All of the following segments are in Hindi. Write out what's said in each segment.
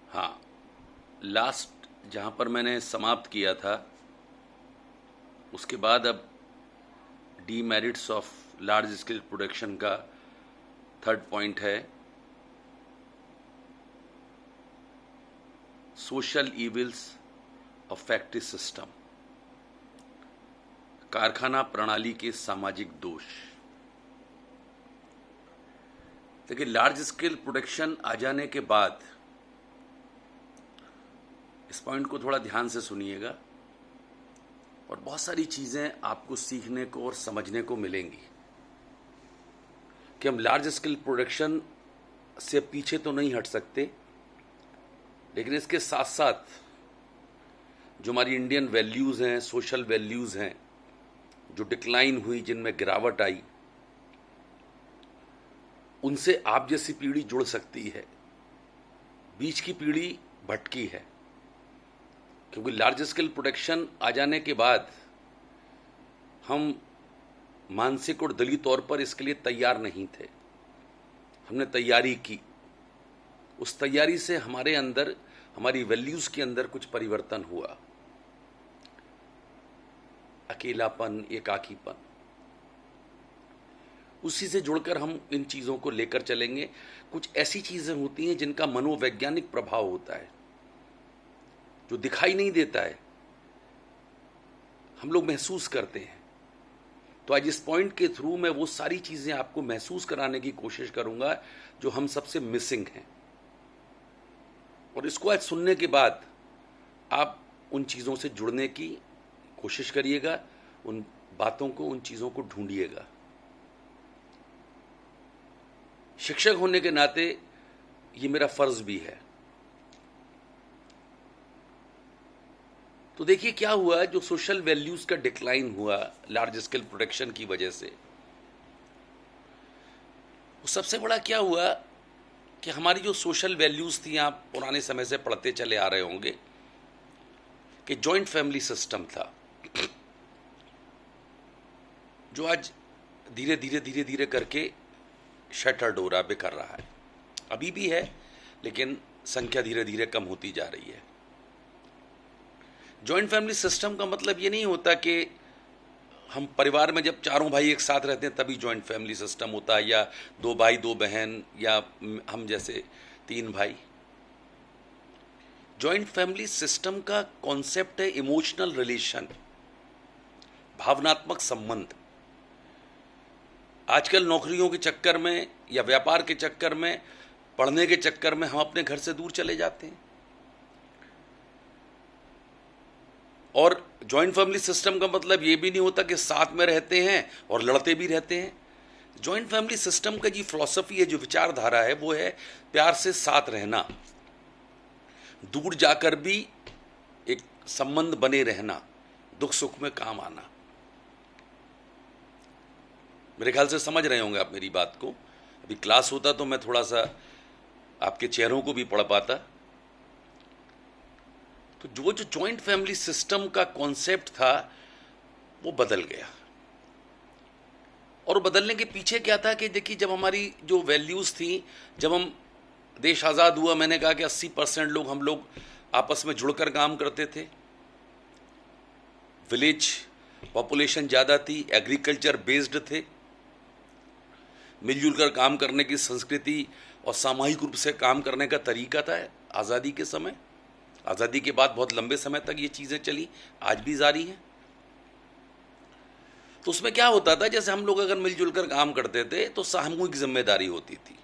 हाँ, लास्ट जहाँ पर मैंने समाप्त किया था उसके बाद अब demerits of large scale production का थर्ड पॉइंट है social evils of factory system, कारखाना प्रणाली के सामाजिक दोष। देखिए, लार्ज स्केल प्रोडक्शन आ जाने के बाद इस पॉइंट को थोड़ा ध्यान से सुनिएगा और बहुत सारी चीज़ें आपको सीखने को और समझने को मिलेंगी कि हम लार्ज स्केल प्रोडक्शन से पीछे तो नहीं हट सकते, लेकिन इसके साथ साथ जो हमारी इंडियन वैल्यूज़ हैं, सोशल वैल्यूज़ हैं, जो डिक्लाइन हुई, जिनमें गिरावट आई, उनसे आप जैसी पीढ़ी जुड़ सकती है। बीच की पीढ़ी भटकी है क्योंकि लार्ज स्केल प्रोडक्शन आ जाने के बाद हम मानसिक और दिली तौर पर इसके लिए तैयार नहीं थे। हमने तैयारी की, उस तैयारी से हमारे अंदर, हमारी वैल्यूज़ के अंदर कुछ परिवर्तन हुआ। अकेलापन, एकाकीपन, उसी से जुड़कर हम इन चीज़ों को लेकर चलेंगे। कुछ ऐसी चीज़ें होती हैं जिनका मनोवैज्ञानिक प्रभाव होता है, जो दिखाई नहीं देता है, हम लोग महसूस करते हैं। तो आज इस पॉइंट के थ्रू मैं वो सारी चीज़ें आपको महसूस कराने की कोशिश करूंगा जो हम सबसे मिसिंग हैं। और इसको आज सुनने के बाद आप उन चीज़ों से जुड़ने की कोशिश करिएगा, उन बातों को, उन चीज़ों को ढूंढिएगा। शिक्षक होने के नाते ये मेरा फर्ज भी है। तो देखिए क्या हुआ, जो सोशल वैल्यूज का डिक्लाइन हुआ लार्ज स्केल प्रोडक्शन की वजह से, वो सबसे बड़ा क्या हुआ कि हमारी जो सोशल वैल्यूज थी, आप पुराने समय से पढ़ते चले आ रहे होंगे कि जॉइंट फैमिली सिस्टम था, जो आज धीरे धीरे धीरे धीरे करके शटर्ड हो रहा, बिखर रहा है। अभी भी है, लेकिन संख्या धीरे धीरे कम होती जा रही है। जॉइंट फैमिली सिस्टम का मतलब ये नहीं होता कि हम परिवार में जब चारों भाई एक साथ रहते हैं तभी जॉइंट फैमिली सिस्टम होता है, या दो भाई दो बहन, या हम जैसे तीन भाई। जॉइंट फैमिली सिस्टम का कॉन्सेप्ट है इमोशनल रिलेशन, भावनात्मक संबंध। आजकल नौकरियों के चक्कर में या व्यापार के चक्कर में, पढ़ने के चक्कर में हम अपने घर से दूर चले जाते हैं। और जॉइंट फैमिली सिस्टम का मतलब ये भी नहीं होता कि साथ में रहते हैं और लड़ते भी रहते हैं। जॉइंट फैमिली सिस्टम का जो फिलॉसफी है, जो विचारधारा है, वो है प्यार से साथ रहना, दूर जाकर भी एक संबंध बने रहना, दुख सुख में काम आना। मेरे ख्याल से समझ रहे होंगे आप मेरी बात को। अभी क्लास होता तो मैं थोड़ा सा आपके चेहरों को भी पढ़ पाता। तो जो जॉइंट फैमिली सिस्टम का कॉन्सेप्ट था वो बदल गया। और बदलने के पीछे क्या था कि देखिए, जब हमारी जो वैल्यूज थी, जब हम देश आज़ाद हुआ, मैंने कहा कि 80% लोग, हम लोग आपस में जुड़कर काम करते थे। विलेज पॉपुलेशन ज़्यादा थी, एग्रीकल्चर बेस्ड थे, मिलजुल कर काम करने की संस्कृति और सामूहिक रूप से काम करने का तरीका था आज़ादी के समय। आज़ादी के बाद बहुत लंबे समय तक ये चीज़ें चली, आज भी जारी हैं। तो उसमें क्या होता था, जैसे हम लोग अगर मिलजुल कर काम करते थे तो सामूहिक जिम्मेदारी होती थी।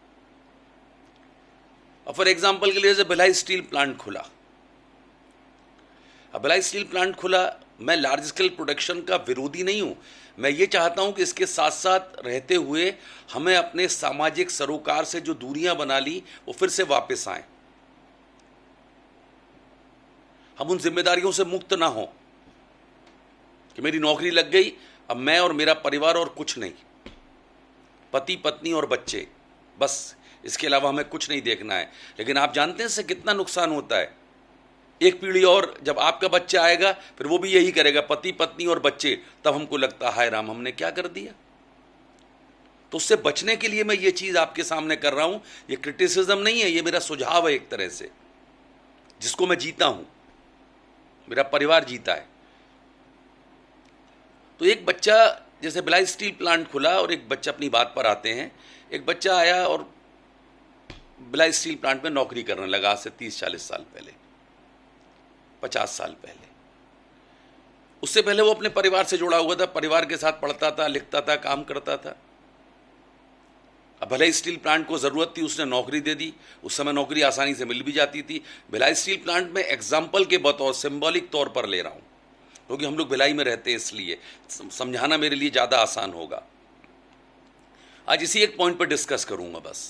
और फॉर एग्जाम्पल के लिए, जैसे भिलाई स्टील प्लांट खुला, अब भिलाई स्टील प्लांट खुला, मैं लार्ज स्केल प्रोडक्शन का विरोधी नहीं हूं। मैं ये चाहता हूं कि इसके साथ साथ रहते हुए हमें अपने सामाजिक सरोकार से जो दूरियां बना ली वो फिर से वापस आए, हम उन जिम्मेदारियों से मुक्त ना हो कि मेरी नौकरी लग गई, अब मैं और मेरा परिवार और कुछ नहीं, पति पत्नी और बच्चे, बस, इसके अलावा हमें कुछ नहीं देखना है। लेकिन आप जानते हैं इससे कितना नुकसान होता है। एक पीढ़ी और जब आपका बच्चा आएगा, फिर वो भी यही करेगा, पति पत्नी और बच्चे, तब हमको लगता है हाय राम, हमने क्या कर दिया। तो उससे बचने के लिए मैं ये चीज़ आपके सामने कर रहा हूं। ये क्रिटिसिज्म नहीं है, ये मेरा सुझाव है एक तरह से। जिसको मैं जीता हूं, मेरा परिवार जीता है। तो एक बच्चा, जैसे भिलाई स्टील प्लांट खुला और एक बच्चा, अपनी बात पर आते हैं, एक बच्चा आया और भिलाई स्टील प्लांट में नौकरी करने लगा आज से 30-40 साल पहले, 50 साल पहले। उससे पहले वो अपने परिवार से जुड़ा हुआ था, परिवार के साथ पढ़ता था, लिखता था, काम करता था। अब भिलाई स्टील प्लांट को ज़रूरत थी, उसने नौकरी दे दी। उस समय नौकरी आसानी से मिल भी जाती थी। भिलाई स्टील प्लांट में एग्जाम्पल के बतौर, सिंबॉलिक तौर पर ले रहा हूँ, क्योंकि हम लोग भिलाई में रहते हैं, इसलिए समझाना मेरे लिए ज़्यादा आसान होगा। आज इसी एक पॉइंट पर डिस्कस करूंगा बस।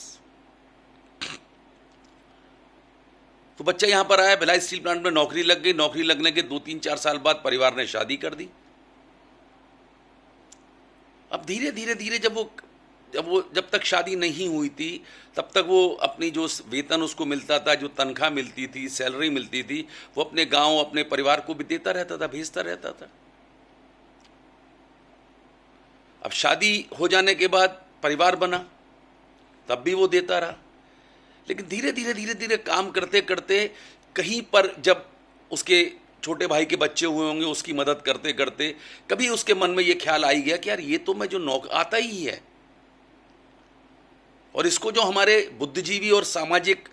तो बच्चा यहां पर आया, भिलाई स्टील प्लांट में नौकरी लग गई। नौकरी लगने के 2-3-4 साल बाद परिवार ने शादी कर दी। अब धीरे धीरे धीरे जब तक शादी नहीं हुई थी, तब तक वो अपनी जो वेतन उसको मिलता था, जो तनख्वाह मिलती थी, सैलरी मिलती थी, वो अपने गांव, अपने परिवार को भी देता रहता था, भेजता रहता था। अब शादी हो जाने के बाद परिवार बना, तब भी वो देता रहा। लेकिन धीरे धीरे काम करते करते कहीं पर जब उसके छोटे भाई के बच्चे हुए होंगे, उसकी मदद करते करते कभी उसके मन में ये ख्याल आई गया कि यार ये तो मैं जो आता ही है, और इसको जो हमारे बुद्धिजीवी और सामाजिक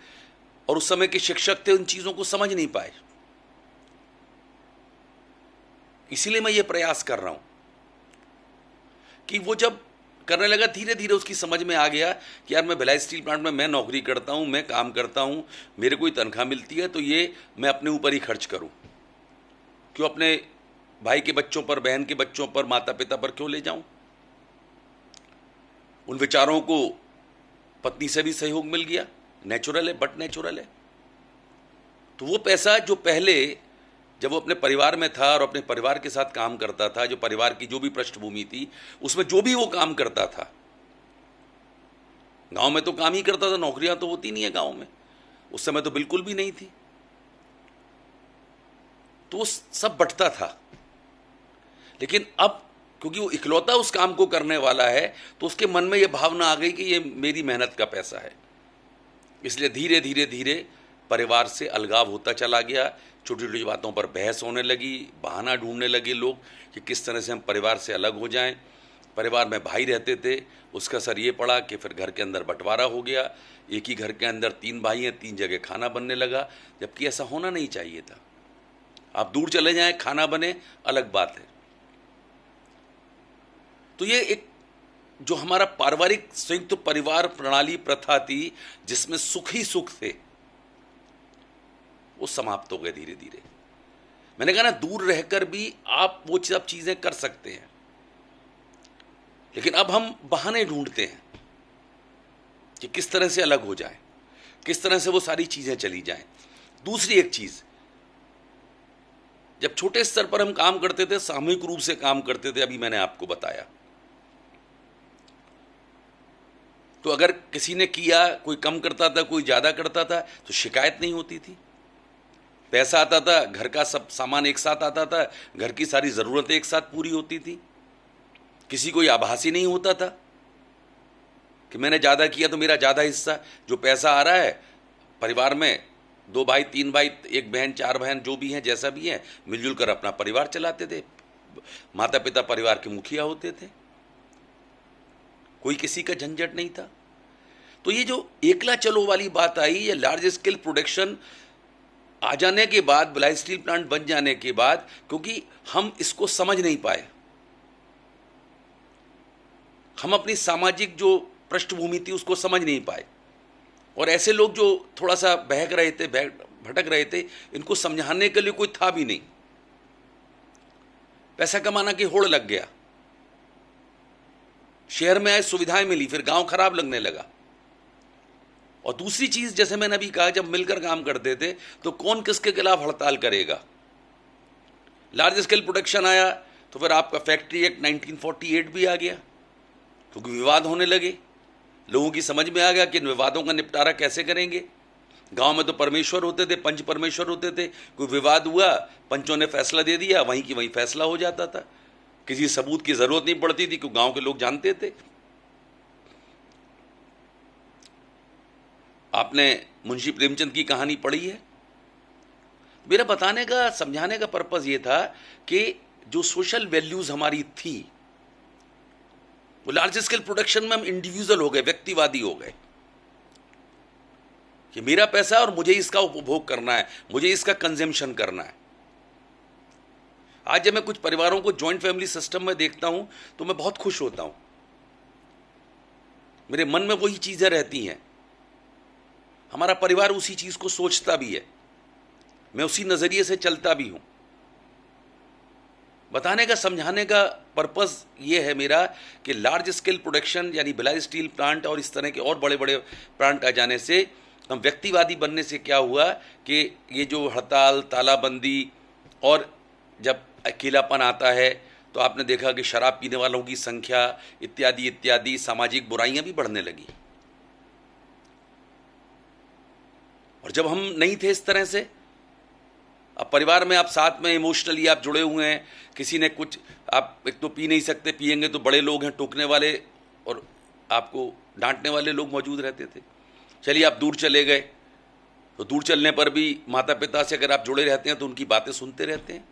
और उस समय के शिक्षक थे, उन चीज़ों को समझ नहीं पाए। इसीलिए मैं ये प्रयास कर रहा हूं कि वो जब करने लगा, धीरे धीरे उसकी समझ में आ गया कि यार मैं भिलाई स्टील प्लांट में मैं नौकरी करता हूँ, मैं काम करता हूँ, मेरे को ही तनख्वाह मिलती है, तो ये मैं अपने ऊपर ही खर्च करूँ, क्यों अपने भाई के बच्चों पर, बहन के बच्चों पर, माता पिता पर क्यों ले जाऊँ। उन विचारों को पत्नी से भी सहयोग मिल गया, नेचुरल है, बट नेचुरल है। तो वो पैसा जो पहले जब वो अपने परिवार में था और अपने परिवार के साथ काम करता था, जो परिवार की जो भी पृष्ठभूमि थी, उसमें जो भी वो काम करता था, गांव में तो काम ही करता था, नौकरियां तो होती नहीं है गांव में, उस समय तो बिल्कुल भी नहीं थी, तो वो सब बंटता था। लेकिन अब क्योंकि वो इकलौता उस काम को करने वाला है, तो उसके मन में ये भावना आ गई कि ये मेरी मेहनत का पैसा है। इसलिए धीरे धीरे धीरे परिवार से अलगाव होता चला गया। छोटी छोटी बातों पर बहस होने लगी, बहाना ढूंढने लगे लोग कि किस तरह से हम परिवार से अलग हो जाएं। परिवार में भाई रहते थे, उसका असर ये पड़ा कि फिर घर के अंदर बंटवारा हो गया। एक ही घर के अंदर 3 भाई हैं, 3 जगह खाना बनने लगा, जबकि ऐसा होना नहीं चाहिए था। आप दूर चले जाएं, खाना बने, अलग बात है। तो ये एक जो हमारा पारिवारिक संयुक्त परिवार प्रणाली प्रथा थी, जिसमें सुख ही सुख थे, वो समाप्त हो गए धीरे धीरे। मैंने कहा ना, दूर रहकर भी आप वो सब चीजें कर सकते हैं, लेकिन अब हम बहाने ढूंढते हैं कि किस तरह से अलग हो जाए, किस तरह से वो सारी चीजें चली जाएं। दूसरी एक चीज, जब छोटे स्तर पर हम काम करते थे, सामूहिक रूप से काम करते थे, अभी मैंने आपको बताया, तो अगर किसी ने किया, कोई कम करता था, कोई ज्यादा करता था, तो शिकायत नहीं होती थी। पैसा आता था, घर का सब सामान एक साथ आता था, घर की सारी जरूरतें एक साथ पूरी होती थी। किसी को आभास ही नहीं होता था कि मैंने ज्यादा किया तो मेरा ज्यादा हिस्सा। जो पैसा आ रहा है परिवार में, 2 भाई, 3 भाई, 1 बहन, 4 बहन, जो भी हैं, जैसा भी है, मिलजुल कर अपना परिवार चलाते थे। माता पिता परिवार के मुखिया होते थे, कोई किसी का झंझट नहीं था। तो ये जो एकला चलो वाली बात आई, ये लार्ज स्केल प्रोडक्शन आ जाने के बाद, भिलाई स्टील प्लांट बन जाने के बाद, क्योंकि हम इसको समझ नहीं पाए, हम अपनी सामाजिक जो पृष्ठभूमि थी उसको समझ नहीं पाए, और ऐसे लोग जो थोड़ा सा बहक रहे थे, भटक रहे थे, इनको समझाने के लिए कोई था भी नहीं। पैसा कमाना की होड़ लग गया, शहर में आए, सुविधाएं मिली, फिर गांव खराब लगने लगा। और दूसरी चीज, जैसे मैंने अभी कहा, जब मिलकर काम करते थे तो कौन किसके खिलाफ हड़ताल करेगा। लार्ज स्केल प्रोडक्शन आया तो फिर आपका फैक्ट्री एक्ट 1948 भी आ गया, क्योंकि विवाद होने लगे। लोगों की समझ में आ गया कि इन विवादों का निपटारा कैसे करेंगे। गांव में तो परमेश्वर होते थे, पंच परमेश्वर होते थे, कोई विवाद हुआ, पंचों ने फैसला दे दिया, वहीं की वहीं फैसला हो जाता था, किसी सबूत की जरूरत नहीं पड़ती थी, क्योंकि गांव के लोग जानते थे। आपने मुंशी प्रेमचंद की कहानी पढ़ी है, मेरा बताने का, समझाने का पर्पस ये था कि जो सोशल वैल्यूज हमारी थी, वो लार्ज स्केल प्रोडक्शन में हम इंडिविजुअल हो गए, व्यक्तिवादी हो गए कि मेरा पैसा और मुझे इसका उपभोग करना है, मुझे इसका कंजम्पशन करना है। आज जब मैं कुछ परिवारों को जॉइंट फैमिली सिस्टम में देखता हूं तो मैं बहुत खुश होता हूं। मेरे मन में वही चीजें रहती हैं, हमारा परिवार उसी चीज को सोचता भी है, मैं उसी नजरिए से चलता भी हूं। बताने का, समझाने का पर्पस ये है मेरा कि लार्ज स्केल प्रोडक्शन यानी भिलाई स्टील प्लांट और इस तरह के और बड़े बड़े प्लांट आ जाने से, हम व्यक्तिवादी बनने से क्या हुआ कि ये जो हड़ताल, तालाबंदी और जब अकेलापन आता है तो आपने देखा कि शराब पीने वालों की संख्या इत्यादि इत्यादि सामाजिक बुराइयां भी बढ़ने लगी। और जब हम नहीं थे इस तरह से, अब परिवार में आप साथ में इमोशनली आप जुड़े हुए हैं, किसी ने कुछ, आप एक तो पी नहीं सकते, पिएंगे तो बड़े लोग हैं टोकने वाले और आपको डांटने वाले लोग मौजूद रहते थे। चलिए आप दूर चले गए तो दूर चलने पर भी माता पिता से अगर आप जुड़े रहते हैं तो उनकी बातें सुनते रहते हैं।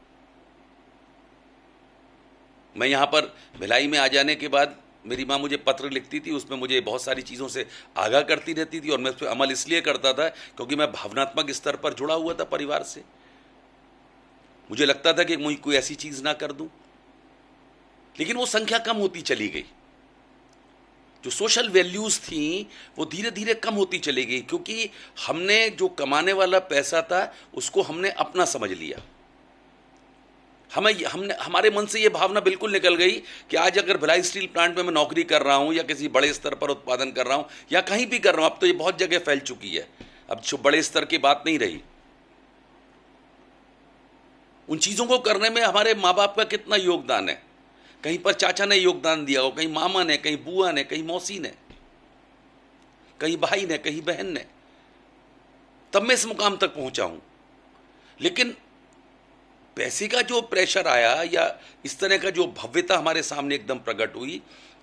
मैं यहाँ पर भिलाई में आ जाने के बाद मेरी माँ मुझे पत्र लिखती थी, उसमें मुझे बहुत सारी चीज़ों से आगाह करती रहती थी और मैं उस पर अमल इसलिए करता था क्योंकि मैं भावनात्मक स्तर पर जुड़ा हुआ था परिवार से। मुझे लगता था कि मुझे कोई ऐसी चीज़ ना कर दूं, लेकिन वो संख्या कम होती चली गई। जो सोशल वैल्यूज़ थी वो धीरे धीरे कम होती चली गई क्योंकि हमने जो कमाने वाला पैसा था उसको हमने अपना समझ लिया। हमने हमारे मन से ये भावना बिल्कुल निकल गई कि आज अगर भिलाई स्टील प्लांट में मैं नौकरी कर रहा हूँ या किसी बड़े स्तर पर उत्पादन कर रहा हूँ या कहीं भी कर रहा हूँ, अब तो ये बहुत जगह फैल चुकी है, अब जो बड़े स्तर की बात नहीं रही। उन चीज़ों को करने में हमारे माँ बाप का कितना योगदान है, कहीं पर चाचा ने योगदान दिया हो, कहीं मामा ने, कहीं बुआ ने, कहीं मौसी ने, कहीं भाई ने, कहीं बहन ने, तब मैं इस मुकाम तक पहुंचा हूं। लेकिन पैसे का जो प्रेशर आया या इस तरह का जो भव्यता हमारे सामने एकदम प्रकट हुई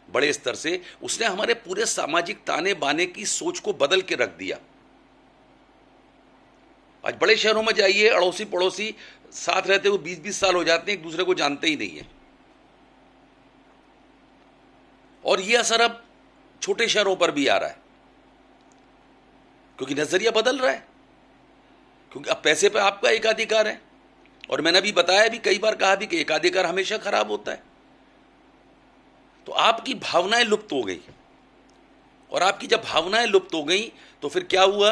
बड़े स्तर से, उसने हमारे पूरे सामाजिक ताने बाने की सोच को बदल के रख दिया। आज बड़े शहरों में जाइए, अड़ोसी पड़ोसी साथ रहते हुए 20-20 साल हो जाते हैं, एक दूसरे को जानते ही नहीं है। और ये असर अब छोटे शहरों पर भी आ रहा है क्योंकि नजरिया बदल रहा है, क्योंकि अब पैसे पे आपका एकाधिकार है। और मैंने भी बताया भी, कई बार कहा भी कि एकाधिकार हमेशा खराब होता है। तो आपकी भावनाएं लुप्त हो गई, और आपकी जब भावनाएं लुप्त हो गई तो फिर क्या हुआ,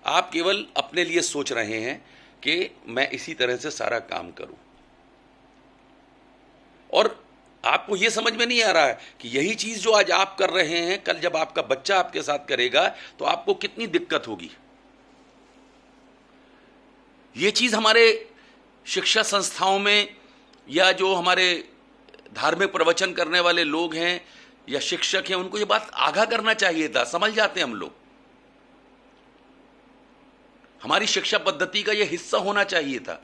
आप केवल अपने लिए सोच रहे हैं कि मैं इसी तरह से सारा काम करूं, और आपको यह समझ में नहीं आ रहा है कि यही चीज जो आज आप कर रहे हैं, कल जब आपका बच्चा आपके साथ करेगा तो आपको कितनी दिक्कत होगी। ये चीज हमारे शिक्षा संस्थाओं में या जो हमारे धार्मिक प्रवचन करने वाले लोग हैं या शिक्षक हैं, उनको ये बात आगाह करना चाहिए था। समझ जाते हैं हम लोग, हमारी शिक्षा पद्धति का ये हिस्सा होना चाहिए था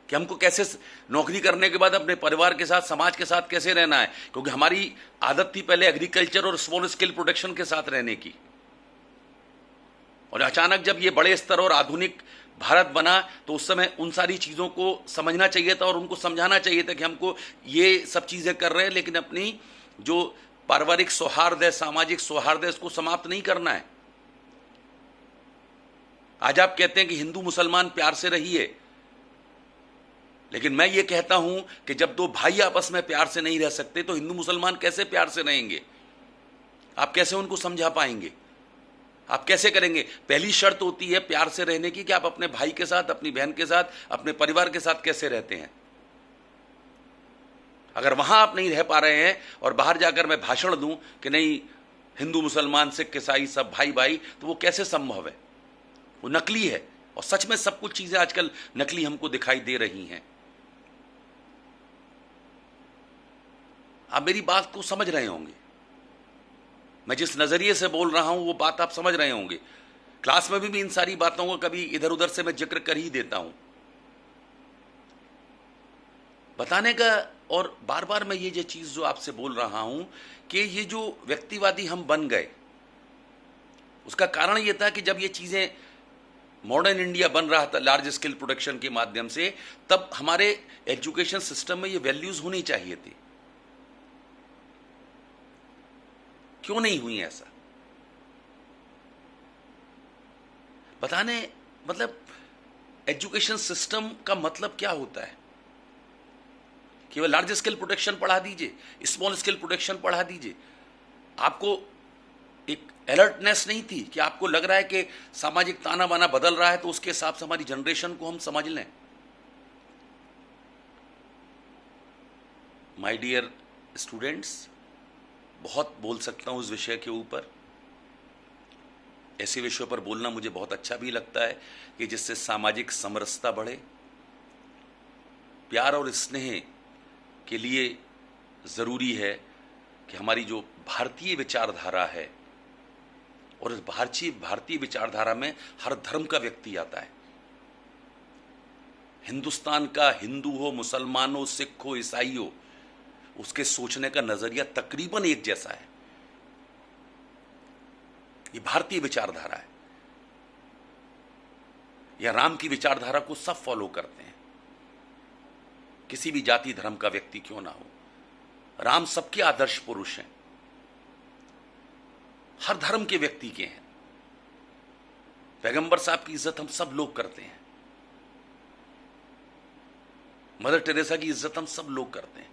कि हमको कैसे नौकरी करने के बाद अपने परिवार के साथ, समाज के साथ कैसे रहना है, क्योंकि हमारी आदत थी पहले एग्रीकल्चर और स्मॉल स्केल प्रोडक्शन के साथ रहने की। और अचानक जब ये बड़े स्तर और आधुनिक भारत बना तो उस समय उन सारी चीज़ों को समझना चाहिए था और उनको समझाना चाहिए था कि हमको ये सब चीज़ें कर रहे हैं, लेकिन अपनी जो पारिवारिक सौहार्द है, सामाजिक सौहार्द है, इसको समाप्त नहीं करना है। आज आप कहते हैं कि हिंदू मुसलमान प्यार से रहिए, लेकिन मैं ये कहता हूं कि जब दो भाई आपस में प्यार से नहीं रह सकते तो हिंदू मुसलमान कैसे प्यार से रहेंगे? आप कैसे उनको समझा पाएंगे? आप कैसे करेंगे? पहली शर्त होती है प्यार से रहने की कि आप अपने भाई के साथ, अपनी बहन के साथ, अपने परिवार के साथ कैसे रहते हैं। अगर वहां आप नहीं रह पा रहे हैं और बाहर जाकर मैं भाषण दूं कि नहीं हिंदू मुसलमान सिख ईसाई सब भाई भाई, तो वो कैसे संभव है? वो नकली है। और सच में सब कुछ चीजें आजकल नकली हमको दिखाई दे रही हैं। आप मेरी बात को समझ रहे होंगे, मैं जिस नजरिए से बोल रहा हूं वो बात आप समझ रहे होंगे। क्लास में भी इन सारी बातों को कभी इधर उधर से मैं जिक्र कर ही देता हूं बताने का। और बार बार मैं ये चीज जो आपसे बोल रहा हूं कि ये जो व्यक्तिवादी हम बन गए, उसका कारण ये था कि जब ये चीजें मॉडर्न इंडिया बन रहा था लार्ज स्केल प्रोडक्शन के माध्यम से, तब हमारे एजुकेशन सिस्टम में ये वैल्यूज होनी चाहिए थी। क्यों नहीं हुई ऐसा? बताने मतलब एजुकेशन सिस्टम का मतलब क्या होता है? केवल लार्ज स्केल प्रोडक्शन पढ़ा दीजिए, स्मॉल स्केल प्रोडक्शन पढ़ा दीजिए। आपको एक अलर्टनेस नहीं थी कि आपको लग रहा है कि सामाजिक ताना बाना बदल रहा है, तो उसके हिसाब से हमारी जनरेशन को हम समझ लें। माय डियर स्टूडेंट्स, बहुत बोल सकता हूं इस विषय के ऊपर। ऐसे विषयों पर बोलना मुझे बहुत अच्छा भी लगता है कि जिससे सामाजिक समरसता बढ़े। प्यार और स्नेह के लिए जरूरी है कि हमारी जो भारतीय विचारधारा है, और इस भारतीय विचारधारा में हर धर्म का व्यक्ति आता है। हिंदुस्तान का हिंदू हो, मुसलमान हो, सिख हो, ईसाई हो, उसके सोचने का नजरिया तकरीबन एक जैसा है। ये भारतीय विचारधारा है। या राम की विचारधारा को सब फॉलो करते हैं, किसी भी जाति धर्म का व्यक्ति क्यों ना हो। राम सबके आदर्श पुरुष हैं, हर धर्म के व्यक्ति के हैं। पैगंबर साहब की इज्जत हम सब लोग करते हैं, मदर टेरेसा की इज्जत हम सब लोग करते हैं।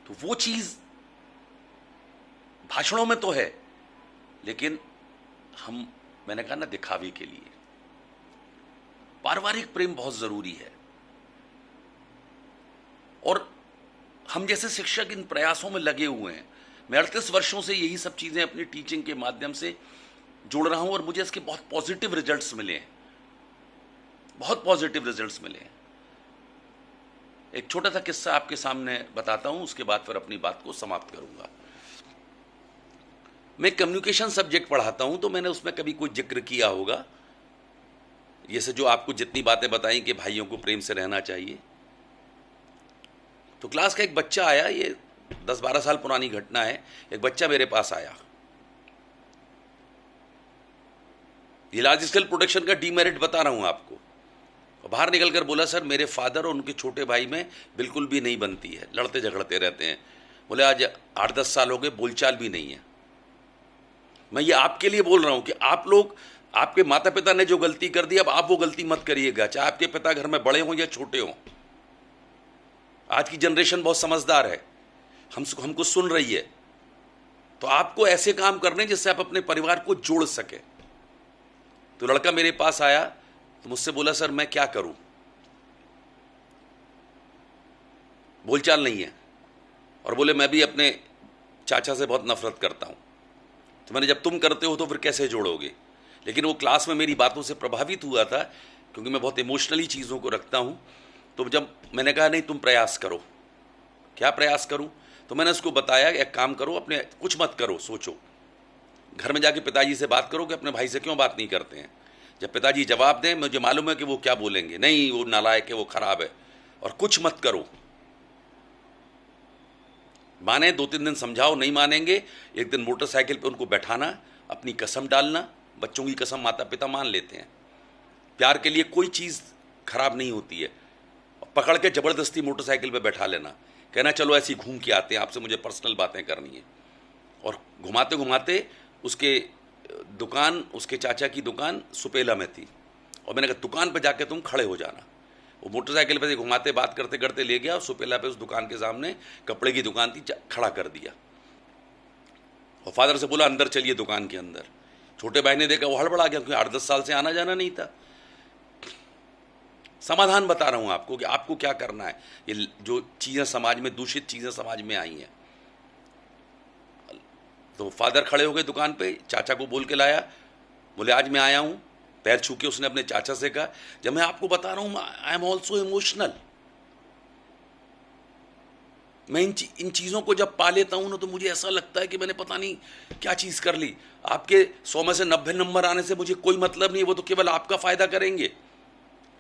तो वो चीज भाषणों में तो है, लेकिन मैंने कहा ना, दिखावे के लिए। पारिवारिक प्रेम बहुत जरूरी है, और हम जैसे शिक्षक इन प्रयासों में लगे हुए हैं। मैं 38 वर्षों से यही सब चीजें अपनी टीचिंग के माध्यम से जोड़ रहा हूं, और मुझे इसके बहुत पॉजिटिव रिजल्ट्स मिले हैं, बहुत पॉजिटिव रिजल्ट्स मिले हैं। एक छोटा सा किस्सा आपके सामने बताता हूं, उसके बाद फिर अपनी बात को समाप्त करूंगा। मैं कम्युनिकेशन सब्जेक्ट पढ़ाता हूं, तो मैंने उसमें कभी कोई जिक्र किया होगा, जैसे जो आपको जितनी बातें बताई कि भाइयों को प्रेम से रहना चाहिए। तो क्लास का एक बच्चा आया, ये 10-12 साल पुरानी घटना है। एक बच्चा मेरे पास आया, ये लार्ज स्केल प्रोडक्शन का डीमेरिट बता रहा हूं आपको। और बाहर निकलकर बोला, सर मेरे फादर और उनके छोटे भाई में बिल्कुल भी नहीं बनती है, लड़ते झगड़ते रहते हैं। बोले आज 8-10 साल हो गए, बोलचाल भी नहीं है। मैं ये आपके लिए बोल रहा हूं कि आप लोग, आपके माता पिता ने जो गलती कर दी, अब आप वो गलती मत करिएगा, चाहे आपके पिता घर में बड़े हों या छोटे हों। आज की जनरेशन बहुत समझदार है, हमको सुन रही है। तो आपको ऐसे काम करने जिससे आप अपने परिवार को जोड़ सके। तो लड़का मेरे पास आया, तो मुझसे बोला, सर मैं क्या करूं, बोलचाल नहीं है, और बोले मैं भी अपने चाचा से बहुत नफरत करता हूं। तो मैंने, जब तुम करते हो तो फिर कैसे जोड़ोगे। लेकिन वो क्लास में मेरी बातों से प्रभावित हुआ था, क्योंकि मैं बहुत इमोशनली चीज़ों को रखता हूं। तो जब मैंने कहा नहीं तुम प्रयास करो। क्या प्रयास करूं? तो मैंने उसको बताया, एक काम करो, अपने कुछ मत करो, सोचो, घर में जाके पिताजी से बात करो कि अपने भाई से क्यों बात नहीं करते हैं। जब पिताजी जवाब दें, मुझे मालूम है कि वो क्या बोलेंगे, नहीं वो नालायक है, वो खराब है, और कुछ मत करो। माने 2-3 दिन समझाओ, नहीं मानेंगे, एक दिन मोटरसाइकिल पे उनको बैठाना, अपनी कसम डालना। बच्चों की कसम माता पिता मान लेते हैं। प्यार के लिए कोई चीज़ खराब नहीं होती है। पकड़ के ज़बरदस्ती मोटरसाइकिल पे बैठा लेना, कहना चलो ऐसे ही घूम के आते हैं, आपसे मुझे पर्सनल बातें करनी है। और घुमाते घुमाते उसके दुकान, उसके चाचा की दुकान सुपेला में थी, और मैंने कहा दुकान पे जाके तुम खड़े हो जाना। वो मोटरसाइकिल पे घुमाते बात करते करते ले गया, और सुपेला पे उस दुकान के सामने कपड़े की दुकान थी, खड़ा कर दिया। और फादर से बोला अंदर चलिए दुकान के अंदर। छोटे भाई ने देखा, वो हड़बड़ा गया, क्योंकि 8-10 साल से आना जाना नहीं था। समाधान बता रहा हूं आपको कि आपको क्या करना है। ये जो चीज़ें समाज में, दूषित चीज़ें समाज में आई हैं। तो फादर खड़े हो गए दुकान पे, चाचा को बोल के लाया, बोले आज मैं आया हूं। पैर छू के उसने अपने चाचा से कहा, जब मैं आपको बता रहा हूं, आई एम ऑल्सो इमोशनल। मैं इन चीज़ों को जब पा लेता हूं ना, तो मुझे ऐसा लगता है कि मैंने पता नहीं क्या चीज़ कर ली। आपके 100 में से 90 नंबर आने से मुझे कोई मतलब नहीं, वो तो केवल आपका फायदा करेंगे।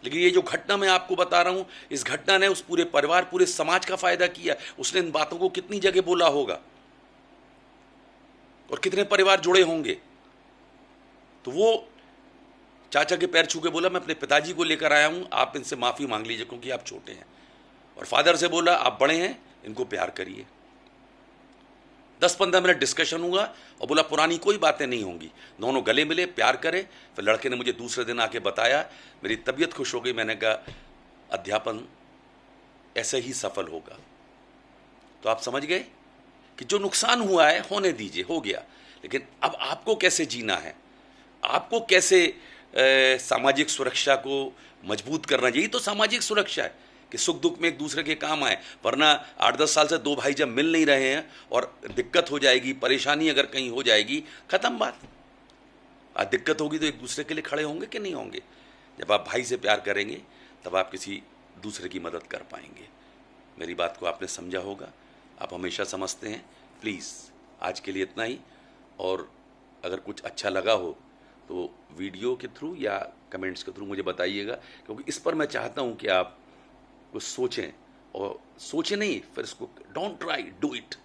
लेकिन ये जो घटना मैं आपको बता रहा हूं, इस घटना ने उस पूरे परिवार, पूरे समाज का फायदा किया। उसने इन बातों को कितनी जगह बोला होगा, और कितने परिवार जुड़े होंगे। तो वो चाचा के पैर छू के बोला मैं अपने पिताजी को लेकर आया हूँ, आप इनसे माफ़ी मांग लीजिए क्योंकि आप छोटे हैं। और फादर से बोला आप बड़े हैं, इनको प्यार करिए। 10-15 मिनट डिस्कशन हुआ और बोला पुरानी कोई बातें नहीं होंगी। दोनों गले मिले, प्यार करे। फिर लड़के ने मुझे दूसरे दिन आके बताया, मेरी तबीयत खुश हो गई। मैंने कहा अध्यापन ऐसे ही सफल होगा। तो आप समझ गए कि जो नुकसान हुआ है होने दीजिए, हो गया। लेकिन अब आपको कैसे जीना है, आपको कैसे सामाजिक सुरक्षा को मजबूत करना चाहिए। तो सामाजिक सुरक्षा है कि सुख दुख में एक दूसरे के काम आए। वरना 8-10 साल से दो भाई जब मिल नहीं रहे हैं और दिक्कत हो जाएगी, परेशानी अगर कहीं हो जाएगी, खत्म बात। आज दिक्कत होगी तो एक दूसरे के लिए खड़े होंगे कि नहीं होंगे। जब आप भाई से प्यार करेंगे तब आप किसी दूसरे की मदद कर पाएंगे। मेरी बात को आपने समझा होगा, आप हमेशा समझते हैं। प्लीज़ आज के लिए इतना ही। और अगर कुछ अच्छा लगा हो तो वीडियो के थ्रू या कमेंट्स के थ्रू मुझे बताइएगा, क्योंकि इस पर मैं चाहता हूं कि आप कुछ सोचें। और सोचें नहीं, फिर इसको डोंट ट्राई, डू इट।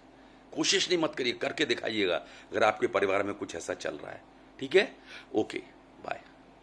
कोशिश नहीं मत करिए, करके दिखाइएगा अगर आपके परिवार में कुछ ऐसा चल रहा है। ठीक है, ओके।